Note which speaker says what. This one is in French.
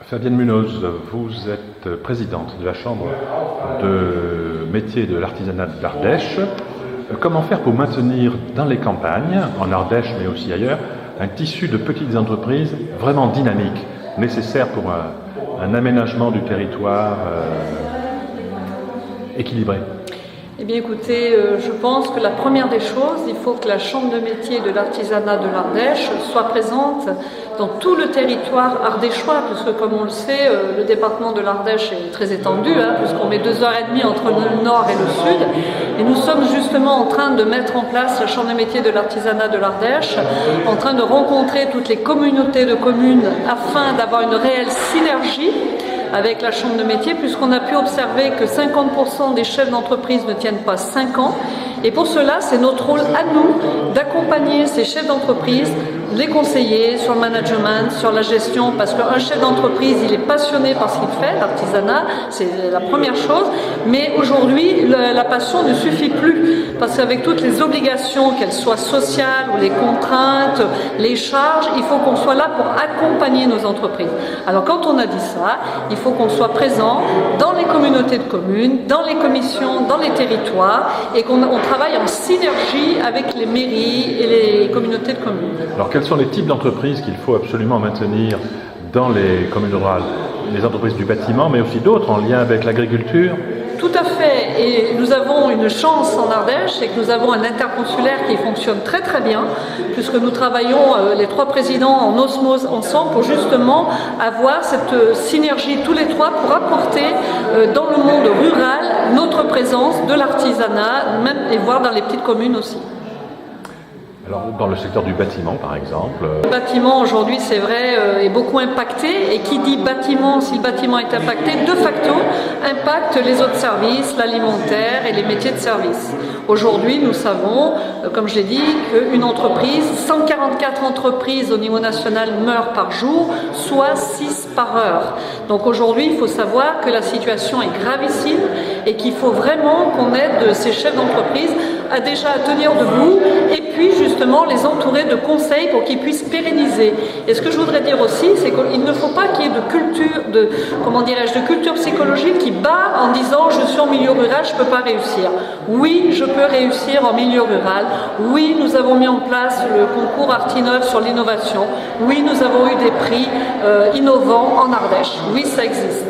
Speaker 1: Fabienne Munoz, vous êtes présidente de la Chambre de métiers de l'artisanat de l'Ardèche. Comment faire pour maintenir dans les campagnes, en Ardèche mais aussi ailleurs, un tissu de petites entreprises vraiment dynamique, nécessaire pour un aménagement du territoire équilibré?
Speaker 2: Eh bien écoutez, je pense que la première des choses, il faut que la Chambre de métiers de l'artisanat de l'Ardèche soit présente dans tout le territoire ardéchois, puisque comme on le sait, le département de l'Ardèche est très étendu, puisqu'on met 2h30 entre le nord et le sud. Et nous sommes justement en train de mettre en place la Chambre de métiers de l'artisanat de l'Ardèche, en train de rencontrer toutes les communautés de communes afin d'avoir une réelle synergie avec la Chambre de métiers, puisqu'on a pu observer que 50% des chefs d'entreprise ne tiennent pas 5 ans. Et pour cela, c'est notre rôle à nous d'accompagner ces chefs d'entreprise, les conseiller sur le management, sur la gestion, parce qu'un chef d'entreprise, il est passionné par ce qu'il fait, l'artisanat, c'est la première chose. Mais aujourd'hui, la passion ne suffit plus, parce qu'avec toutes les obligations, qu'elles soient sociales ou les contraintes, les charges, il faut qu'on soit là pour accompagner nos entreprises. Alors quand on a dit ça, il faut qu'on soit présent dans les communautés de communes, dans les commissions, dans les territoires, et qu'on travaille en synergie avec les mairies et les communautés de communes.
Speaker 1: Alors quels sont les types d'entreprises qu'il faut absolument maintenir dans les communes rurales? Les entreprises du bâtiment, mais aussi d'autres en lien avec l'agriculture?
Speaker 2: Tout à fait, et nous avons une chance en Ardèche, c'est que nous avons un interconsulaire qui fonctionne très très bien, puisque nous travaillons les 3 présidents en osmose ensemble pour justement avoir cette synergie tous les 3 pour apporter dans le monde rural notre présence de l'artisanat, même et voire dans les petites communes aussi.
Speaker 1: Alors, dans le secteur du bâtiment, par exemple.
Speaker 2: Le bâtiment, aujourd'hui, c'est vrai, est beaucoup impacté. Et qui dit bâtiment, si le bâtiment est impacté, de facto, impacte les autres services, l'alimentaire et les métiers de service. Aujourd'hui, nous savons, comme je l'ai dit, qu'une entreprise, 144 entreprises au niveau national meurent par jour, soit 6 par heure. Donc aujourd'hui, il faut savoir que la situation est gravissime et qu'il faut vraiment qu'on aide ces chefs d'entreprise à déjà tenir debout et puis justement les entourer de conseils pour qu'ils puissent pérenniser. Et ce que je voudrais dire aussi, c'est qu'il ne faut pas qu'il y ait de culture, de culture psychologique qui bat en disant je suis en milieu rural, je ne peux pas réussir. Oui, je peux réussir en milieu rural. Oui, nous avons mis en place le concours Artinov sur l'innovation. Oui, nous avons eu des prix innovants en Ardèche. Oui, ça existe.